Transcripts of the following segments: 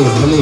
भले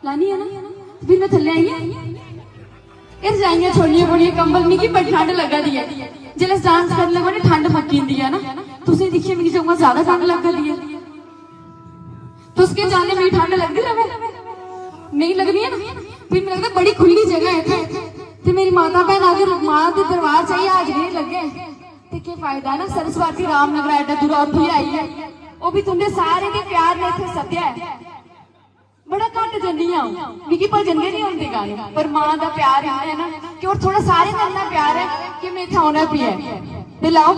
लानी है ना फिर मैं थले आई है रजाइयां छोड़ियां बड़ियां कंबल मिगी बड़ी ठंड लगा दी है जिले डांस करने लगो ना ठंड पक्की होंदी है ना तुसी दिखिए मिगी जगह ज्यादा ठंड लगा दी है तुसके जाने मेरी ठंड लगदी रवे नहीं लगनी है ना फिर मैं लगता बड़ी खुली जगह है ते मेरी माता बहन अगर मां के दरबार चाहिए हाजरी लगे ते के फायदा ना सरस्वती रामनगर एडा दूर उठी आई है वो भी तुंदे सारे के प्यार ने इथे सद्या है बड़ा घट जन्नी मिगी भजन भी नहीं होंगे गाने पर मां का प्यार है ना कि और थोड़ा सारे का इतना प्यार है कि मैं इतना आना भी है ते लाओ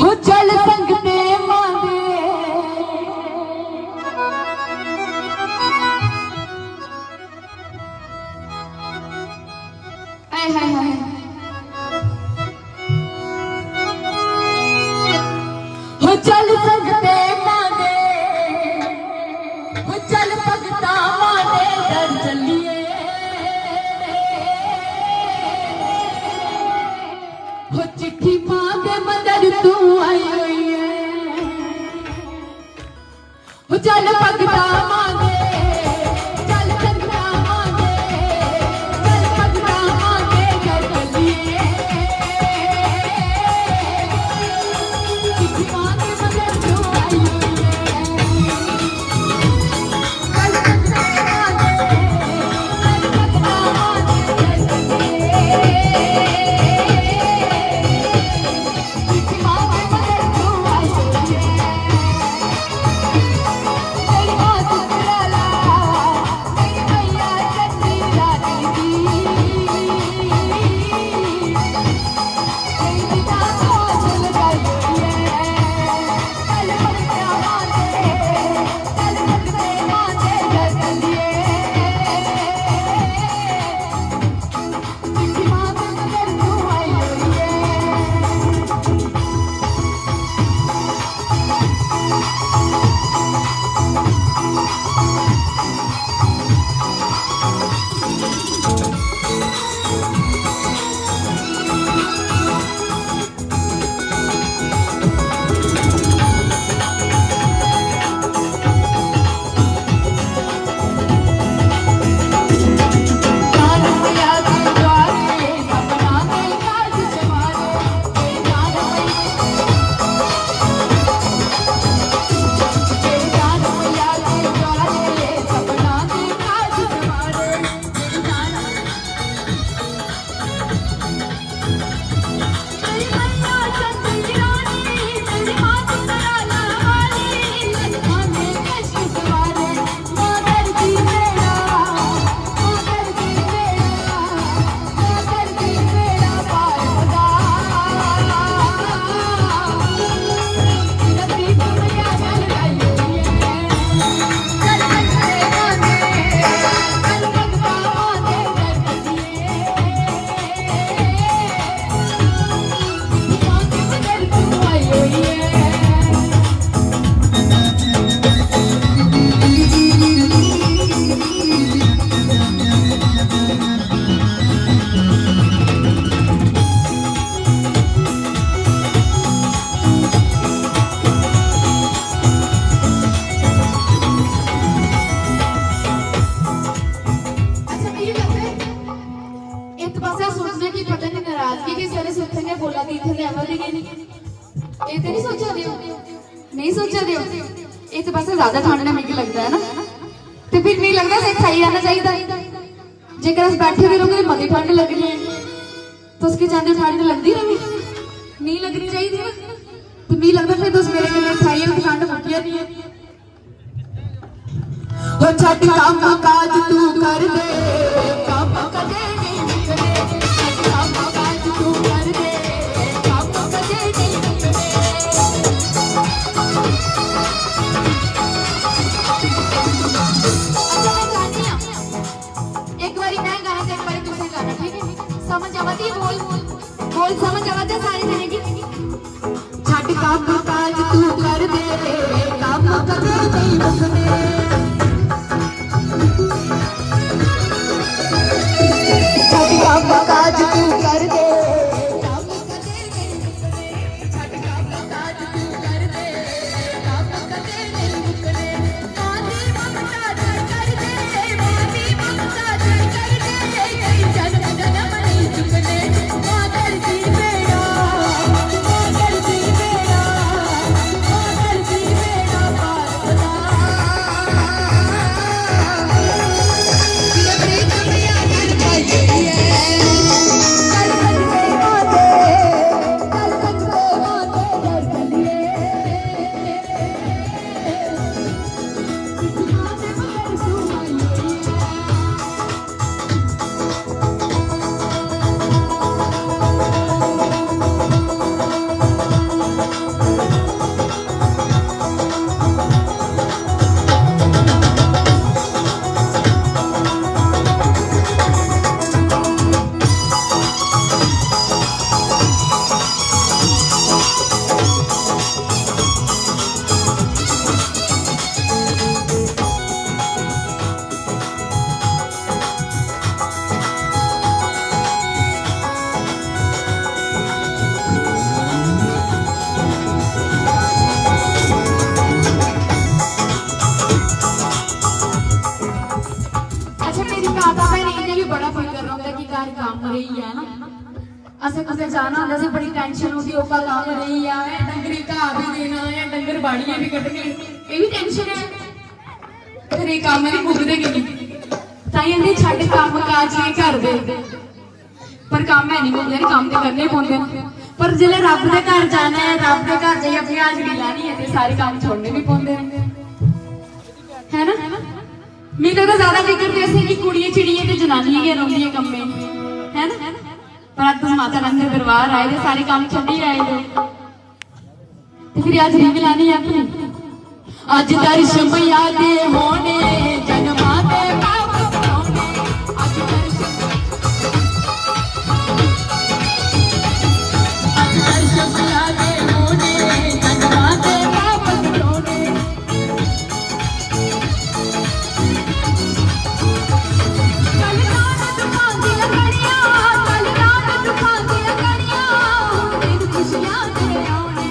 हो चल संगते चल सकते माने चल भगता माने डर चलिए हो चिट्ठी मां दे मदर तू आई हुई है हो चल भगता माने चल भगता माने चल भगता माने डर चलिए चिट्ठी मां दे मदर तू आई हुई है ਇਹ ਤੇ ਨਹੀਂ ਸੋਚਿਆ ਦਿਓ नहीं सोचा दियो ये तो बस ज्यादा ठंड में मिगी लगता है ना तो फिर नहीं लगता से खाई आना चाहिए जेकर अस बैठे भी रहोगे मती ठंड लगनी है तो उसकी जाने ठाड़ी तो लगती रही नहीं लगनी चाहिए तो नहीं लगता फिर तुम मेरे कन्नै खाई तो ठंड मुक्की नहीं है हो छट काम काज तू कर दे काम कदे नहीं मुकने छट काम काज तू कर दे काम कदे नहीं समझ आवती बोल बोल समझ आवते सारे जने की छट काम काज तू कर दे काम कदे नहीं मुकने छट काम काज तू कर दे काम कदे नहीं मुकने छट काम काज तू कर दे काम कदे नहीं मुकने माती ममता कर दे माती ममता कर दे जन्म जन्म नहीं चुकने मां करती बेड़ा पार बता ये प्रीत मिया कर पाई है कर सकते माते कर चलिए कितना से मगर सुनाइए असें जाना होंदा सी बड़ी टेंशन होंदी ओका काम रही है डंगरी घाह भी देना या डंगर बाड़ियां भी कटनी ये भी टेंशन है फिर ये काम नहीं मुकदे कि ताई आंदी छड्ड काम काज नहीं कर दे पर काम है नहीं मुकदे काम ते करने पौंदे पर जिले रब दे घर जाना है रब दे घर जाइए अपनी हाजरी लानी है ते सारे काम छोड़ने भी पौंदे है ना मैं तो ज्यादा फिक्र ते असें की कुड़ियां चिड़ियां ते जनानियां गै रौंदियां कम्मे है ना पर तुम माता रानी के दरबार आए थे सारे काम छड़ी आए थे तो फिर आज रील लानी है अपनी अज दर्शन मैया दे होने जन्मा दे पाप होने अज दर्शन मैया दे होने जन्मा दे पाप होने कल रात तूफान दी लकड़ियां कल रात तूफान दी लकड़ियां दिन खुशियां दे आने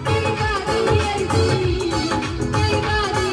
तेरी गादी अर्जी तेरी गादी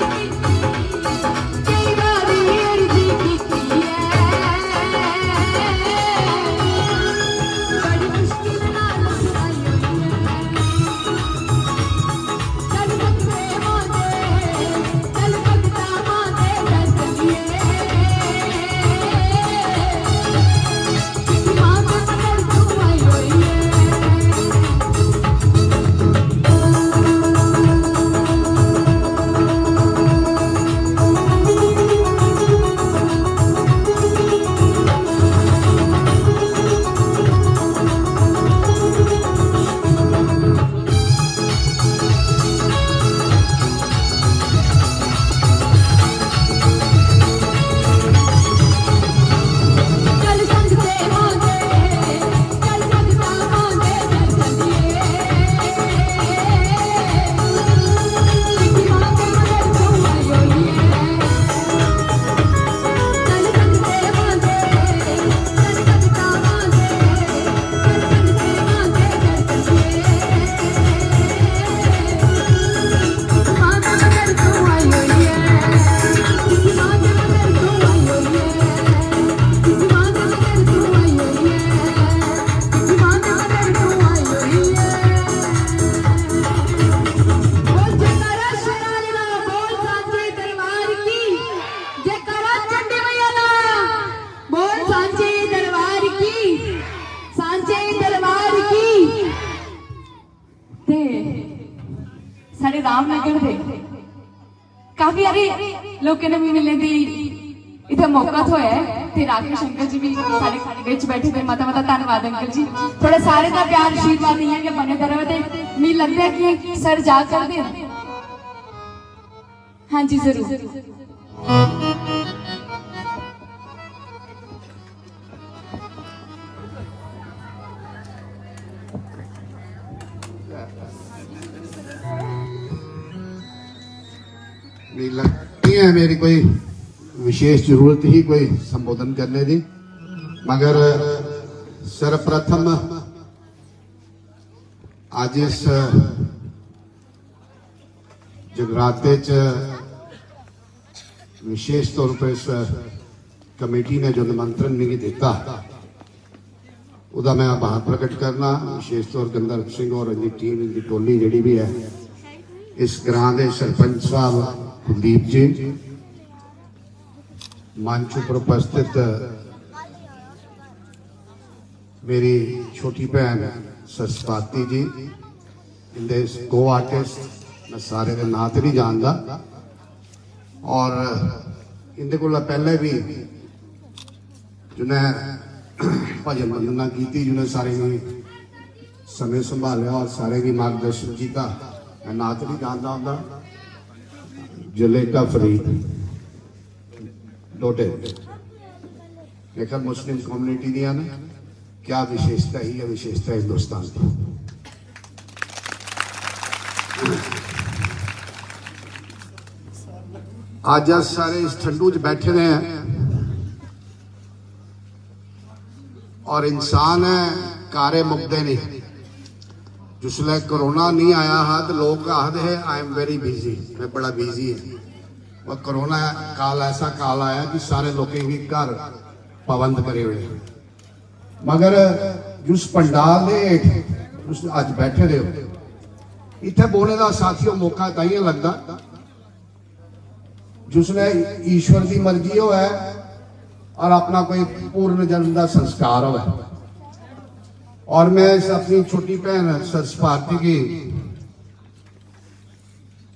ते साढ़े रामनगर दे काफी सारे लोगों ने भी मिलने दी इधर मौका तो है ते राकेश अंकल जी भी सारे विच बैठे थे। मता मता धन्यवाद अंकल जी, थोड़ा सारे का प्यार आशीर्वाद नहीं है कि बने तरह ते मी लगता है कि सर जा कर दे। हाँ जी जरूर। नहीं है मेरी कोई विशेष जरूरत ही कोई संबोधन करने की, मगर सर्वप्रथम आज इस जगराते च विशेष तौर पर इस कमेटी ने जो निमंत्रण मिगी दिता उदा मैं आभार प्रकट करना। विशेष तौर गंदर सिंह और इनकी टीम इनकी टोली जी भी है, इस ग्रां के सरपंच साहब कुलदीप जी, मंच पर उपस्थित मेरी छोटी बहन सरस्वती जी, इनके को आर्टिस्ट मैं सारे के नाम तो नहीं जानता, और इनके को पहले भी जिन्हें भजन वंदना की, जिन्हें सारे समय संभालिया और सारे की मार्गदर्शन किया, मैं ना तो नहीं जानता होंगे। जुलेखा फरीद डोडे लेकिन मुस्लिम कम्युनिटी दिया ने क्या विशेषता ही है, विशेषता हिंदुस्तान की। आज सारे इस ठंडू च बैठे रहे हैं और इंसान है कारे मुकदे नहीं। जिसले कोरोना नहीं आया हा तो लोग आखते हैं आई एम वेरी बिजी, मैं बड़ा बिजी है। और कोरोना काल ऐसा काल आया कि सारे लोग भी घर पाबंद करे हुए, मगर जिस पंडाल के अज बैठे रहे हो इतने बोलने का साथियों मौका ताइयों लगता जिसने ईश्वर की मर्जी हो है और अपना कोई पूर्ण जन्म का संस्कार हो। और मैं इस अपनी छोटी बहन सरस्वती की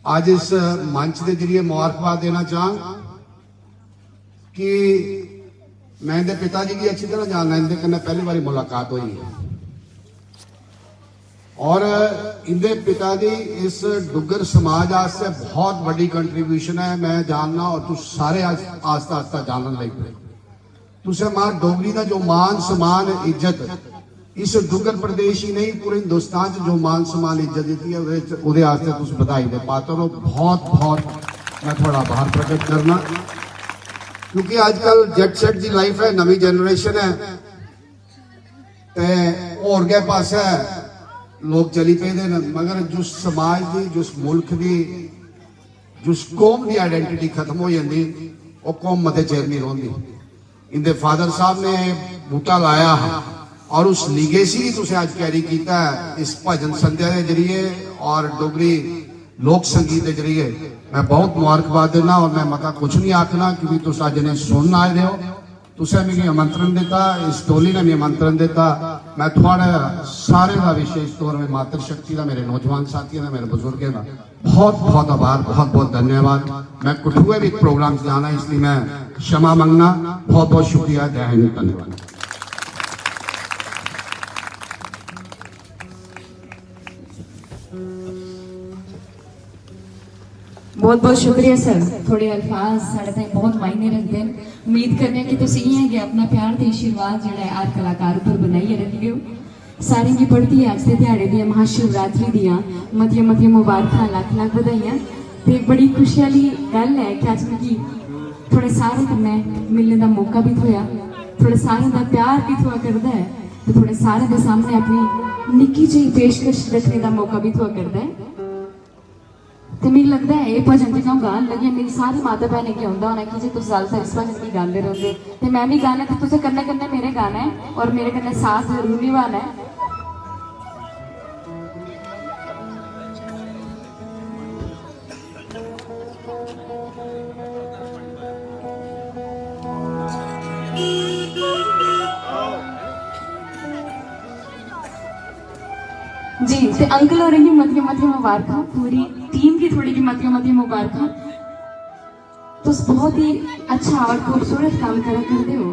आज इस मंच के जरिए मुबारकबाद देना चाह कि मैं इनके पिताजी की अच्छी तरह जानना, इनके कन्ने पहली बार मुलाकात हुई है और इनके पिता जी इस डुगर समाज आस्ते बहुत बड़ी कंट्रीब्यूशन है मैं जानना, और तुम सारे आस्ता आस्ता जानने लग पे। तुसे मां डोगरी का जो मान सम्मान इज्जत इस डुगर प्रदेश ही नहीं पूरे हिंदुस्तान जो मान सम्मान इज्जत दी है उहदे वास्ते तुस बधाई दे पात्र हो। बहुत बहुत मैं थोड़ा आभार प्रकट करना, क्योंकि आजकल जट सेट की लाइफ है, नवी जनरेशन है ते होर के पास है लोग चली पे दे, मगर जिस समाज की जिस मुल्क की जिस कौम की आइडेंटिटी खत्म हो जाती वो कौम मते चेर नहीं रोंदी। इनके फादर साहब ने बूटा लाया और उस लीगेसी तुसें अज कैरी किया इस भजन संध्या के जरिए और डोगरी लोक संगीत के जरिए। मैं बहुत मुबारकबाद देना और मैं मता कुछ नहीं आखना, क्योंकि तुम अज ने सुन आए हो, तुसें मिगी आमंत्रण दिता, इस टोली ने भी आमंत्रण दिता। मैं थोड़ा सारे का विशेष तौर पर मातृ शक्ति का, मेरे नौजवान साथियों का, मेरे बुजुर्गों का बहुत बहुत आभार, बहुत बहुत धन्यवाद। मैं कठुए भी प्रोग्राम से जाना इसलिए मैं क्षमा मंगना। बहुत बहुत शुक्रिया, जय हिंद, धन्यवाद। बहुत बहुत शुक्रिया सर, थोड़े अल्फाज साढ़े ताईं बहुत मायने रखते हैं। उम्मीद करने कि तुम इं कि अपना प्यार ते आशीर्वाद जो हर कलाकार पर बनाइए रखियो। सारे की पढ़ती है अज के दिहाड़े दी महाशिवरात्रि दियां मतियां मतियां मुबारकां, लख लख बधाइयां। ते बड़ी खुशी वाली गल है कि अज मिगी थोड़े सारे कन्नै मिलने का मौका भी थोया, थोड़े सारे का प्यार भी थोआ करता है, तो थोड़े सारे के सामने अपनी निक्की जी पेशकश रखने का मौका भी थोआ करता है। तो मुझे लगता है ये भजन जो मैं गान लगी मेरी सारी माता भैन की आता होना कि जी तुम ज्यादातर इस भजन की गाते रहोगे तो मैं भी गाना, तो तुझे कन्ने कन्ने मेरे गाना है और मेरे कन्ने साथ जरूर निभाना है। जी ते अंकल और की मतियां मतियां मुबारक, पूरी टीम की थोड़ी की मतियां मतियां मुबारक। तुस बहुत ही अच्छा और खूबसूरत काम करा करते हो।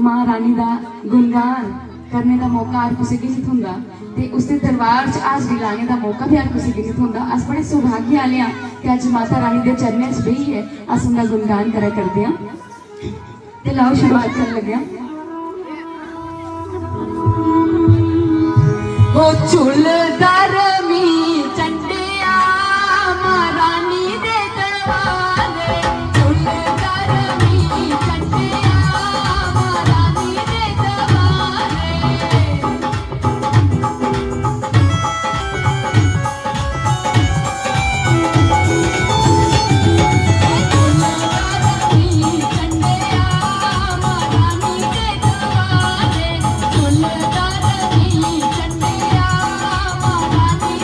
मां रानी का गुणगान करने का मौका हर किसी की नहीं होंदा ते उसके दरबार च हाजरी लाने का मौका भी हर किसी की नहीं होंदा। अस बड़े सौभाग्य वाले हाँ कि अज माता रानी के चरणों च बेही है अस उनका गुणगान करा करते हैं। ते लाओ शुरुआत कर लगे ओ झूलदार मी चंडिया मां रानी दे दरबारे, झूलदार मी चंडिया मां रानी दे दरबारे। झूलदार मी चंडिया मां रानी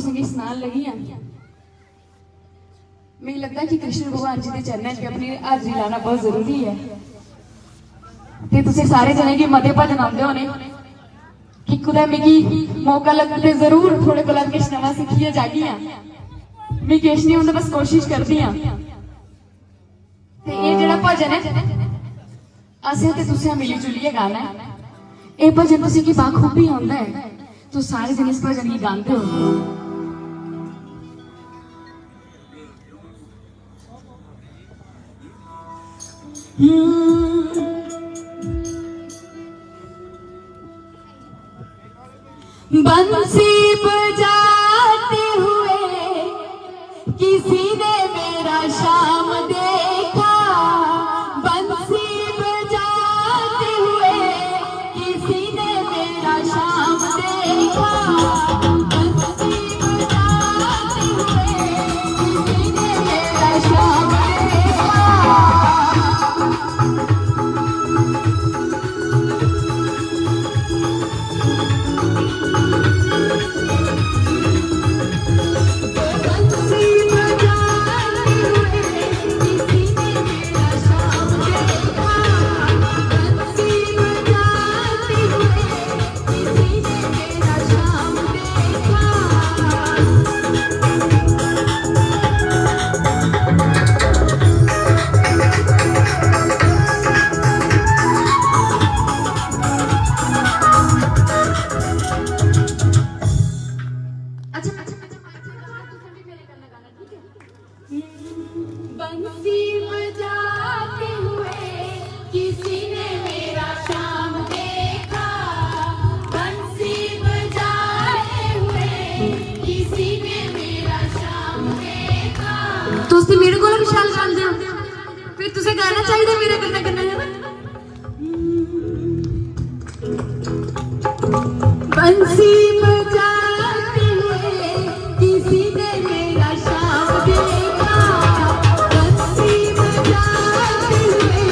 संगीत सुनान लगी हाँ मैं लगता कि कृष्ण भगवान जी के चरणों में अपनी हाजरी लाना बहुत जरूरी है ते तुसे सारे जने की मते भजन आंदे होने कि कुदै मिगी मौका लगते जरूर थोड़े कोला किश नवां सिक्खियै जागी हाँ मैं किश नहीं होंदा बस कोशिश करदी हाँ ते ये जेड़ा भजन है असें ते तुसें मिली जुलियै गाना है ये भजन तुसें की बाखूबी आंदा है तो सारे जने इस भजन गी गांदे हो बंसी बजाते हुए किसी ने मेरा शाम देखा बंसी बजाते हुए किसी ने मेरा शाम देखा बंसी बजाते हुए किसी ने मेरा शाम देखा बंसी बजाते हुए किसी ने मेरा शाम देखा बंसी बजाते हुए किसी ने मेरा शाम देखा तुसी मेरे को विशाल गांदे हो फिर तुसे गाना चाहिए मेरे कन्ने कन्ने बंसी बजाते हुए किसी ने मेरा शाम देखा बंसी बजाते हुए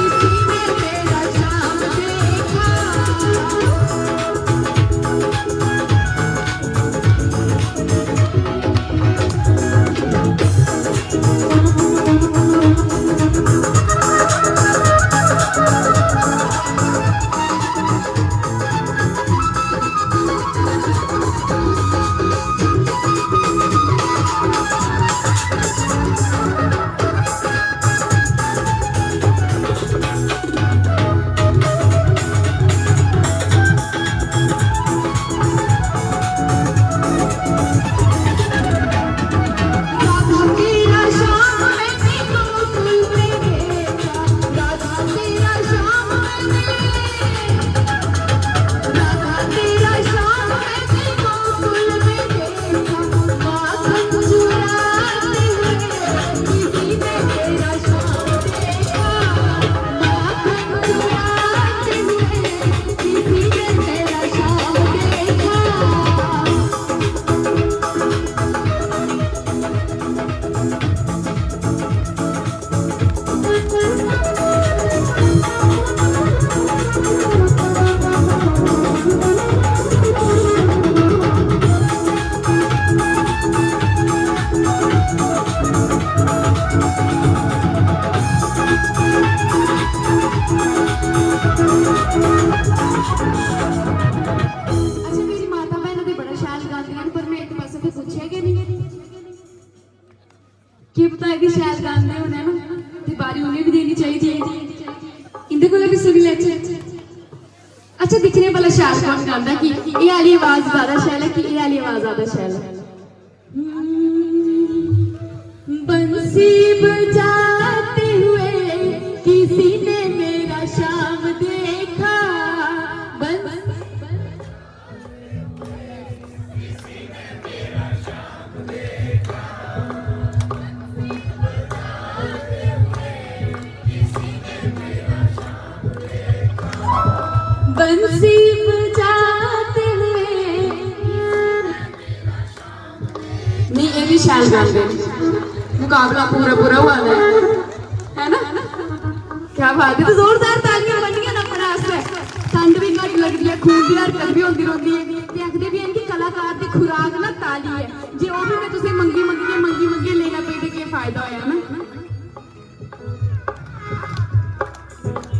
किसी ने मेरा शाम देखा की पता है कि शैल गाने होने ना ते बारी उन्हें भी देनी चाहिए इंदे कोल भी सुनी लेचे अच्छा दिखने वाला शैल कौन गांदा कि ये वाली आवाज ज्यादा शैल है कि ये वाली आवाज ज्यादा शैल है बंसी बजाते हुए किसी ने मेरा शाम देखा बंसी बजाते हुए नहीं ये भी शैल गाते मुकाबला पूरा पूरा हुआ है ना क्या बात है तो जोरदार तालियां बननियां ना अपने वास्ते ठंड भी घट लगदी है खून दी हरकत भी होंदी रौंदी है ते आखदे भी हैं कि कलाकार दी खुराक ना ताली है जे वो भी मैं तुझे मंगी मंगी लेना पे तो क्या फायदा होया ना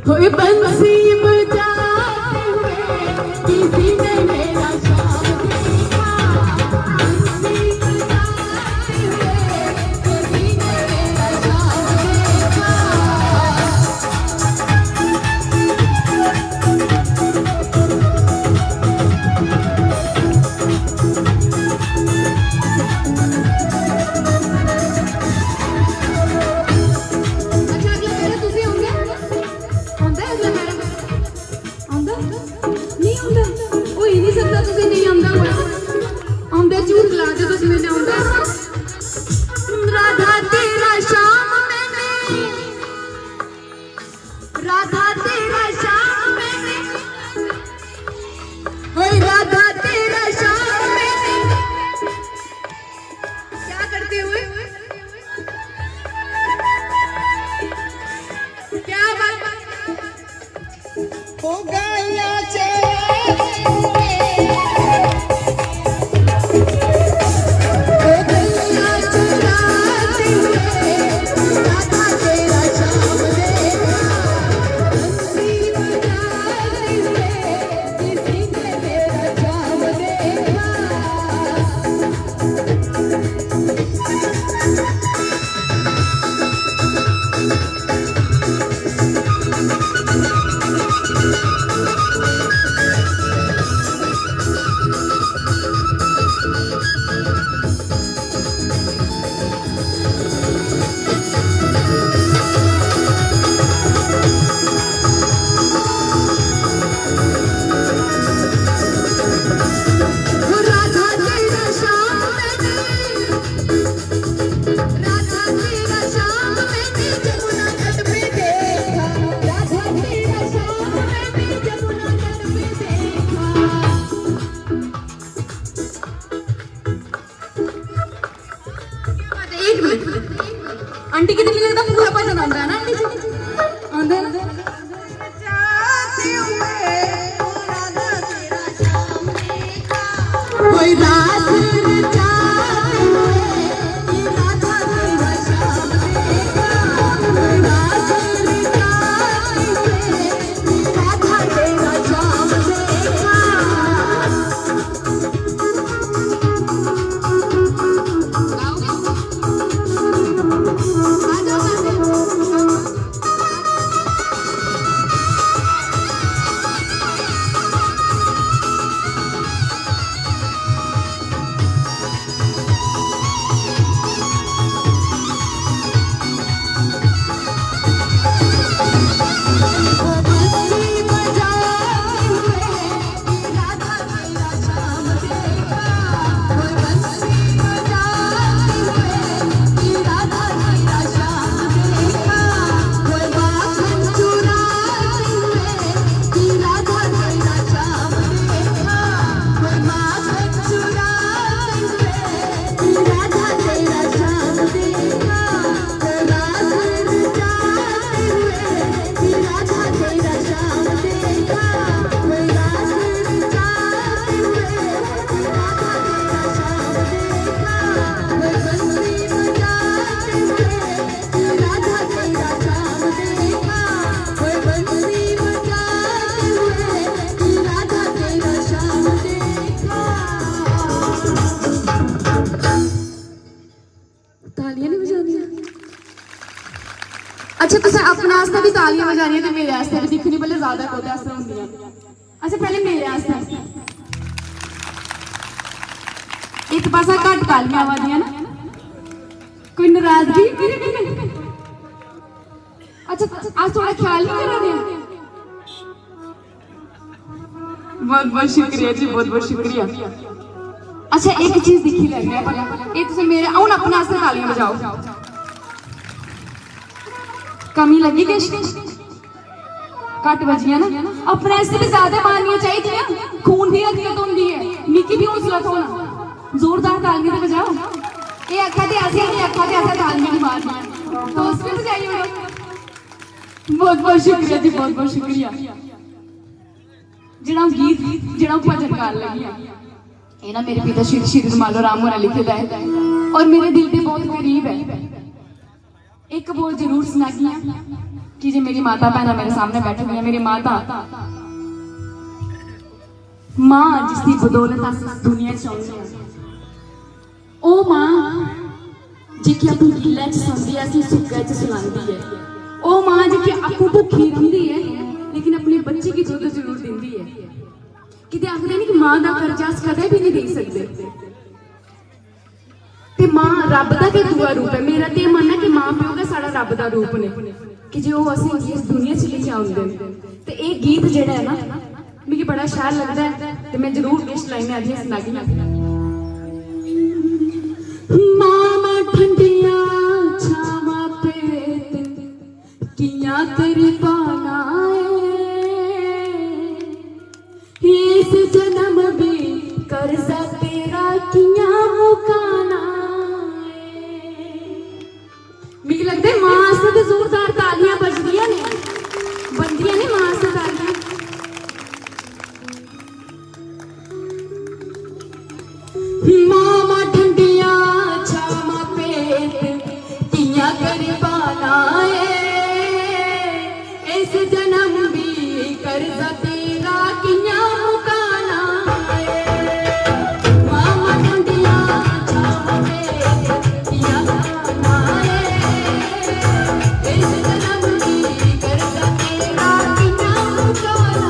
होए बंसी बजाते हुए किसी ने मेरा शाम देखा बंसी बजाते हुए किसी ने मेरा शाम देखा आंटी कितने लगता पूरा भजन आंदा है ना आंटी जी आंदा है कोई रात रचाते हुए राधा तेरा शाम देखा कोई रात रचाते हुए राधा तेरा शाम देखा अच्छा तुसें अपने आस्ते भी तालियां बजानियां ते मेरे आस्ते भी दिक्खनी भले ज्यादा कोदे आस्ते होंदियां अच्छा पहले मेरे आस्ते एक पासा घट तालियां आवा दियां ना कोई नाराजगी अच्छा आज थोड़ा ख्याल नहीं करा दिया बहुत बहुत शुक्रिया जी बहुत बहुत शुक्रिया अच्छा एक चीज दिखी लैने भला ये तुसें मेरे हुन अपने आस्ते तालियां बजाओ कमी लगी किश घट बजियां ना अपने आस्ते भी ज्यादा मारनियां चाहिए खून दी हरकत होंदी है मिकी भी हौसला थोड़ा जोरदार तालियां ते बजाओ ये आखा ते ऐसे नहीं आखा ते ऐसे तालियां नहीं मारनी तो उस पे बजाइए बहुत बहुत शुक्रिया जी बहुत बहुत शुक्रिया जेड़ा गीत जेड़ा भजन गा लगी ये ना मेरे पिता श्री रुमालो राम होना लिखे दा है और मेरे दिल के बहुत करीब है। एक बोल जरूर सुनागी कि जे मेरी माता भैन मेरे सामने बैठी हुई है, मेरी माता मां जिसकी बदौलत अस इस दुनिया च आउंदे हां, ओ मां जिकी अपनी दिल च सुनदी है, असीं सुक्के च सुलांदी है, ओ मां जिकी आपू भुखी रहिंदी है लेकिन अपने बच्चे की दुध जरूर दिंदी है। किते आखदे नहीं कि मां दा कर्जा अस कदे भी नहीं दे सकदे ते मां रब दा के दूआ रूप है। मेरा ते मन है कि मां प्यो दा साडा रब दा रूप ने कि जे ओह असीं इस दुनिया च लेके आउंदे ते इह गीत जेहड़ा है ना मिगी बड़ा शैल लगता है ते मैं जरूर किश लाइनें आदियां सुनागी। मामा ठंडिया छावा पेट किया तेरी पाना इस जन्म भी कर्जा तेरा किया मुकाना। मिगी लगता है मां आस्ते जोरदार तालियां बजदियां ने, बनदियां ने मां आस्ते तालियां। मामा ठंडिया छावा पेट किया गरीबाना इस जन्म भी कर्जा तेरा किया मुकाना। मामा ठंडिया छावा पेट किया गरीबाना इस जन्म भी कर्जा तेरा किया मुकाना।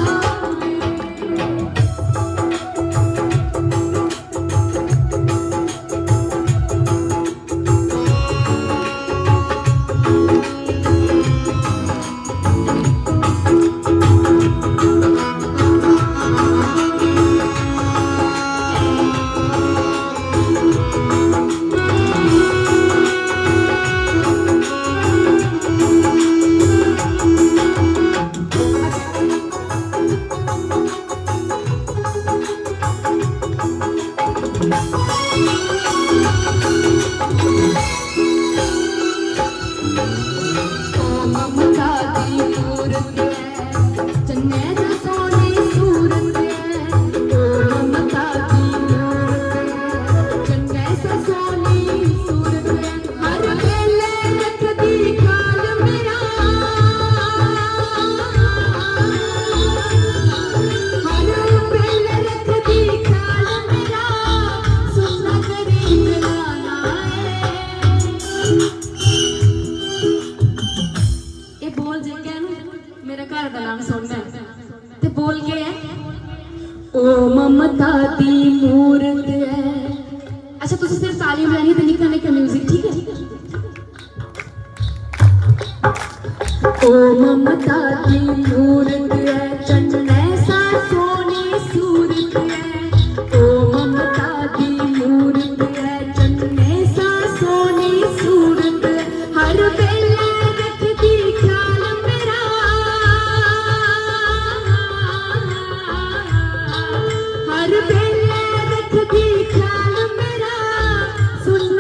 बोल के है ओ ममता दी मूरत है। अच्छा तुझे सिर्फ तालियां बजानी है, नहीं करने का म्यूजिक, ठीक है। ओ ममता दी मूरत है चन्ने सा सोनी सूरत है। ओ ममता दी मूरत है चन्ने सा सोनी सूरत हर वेले रखदी ख्याल मेरा। हर वेले रखदी ख्याल मेरा सुन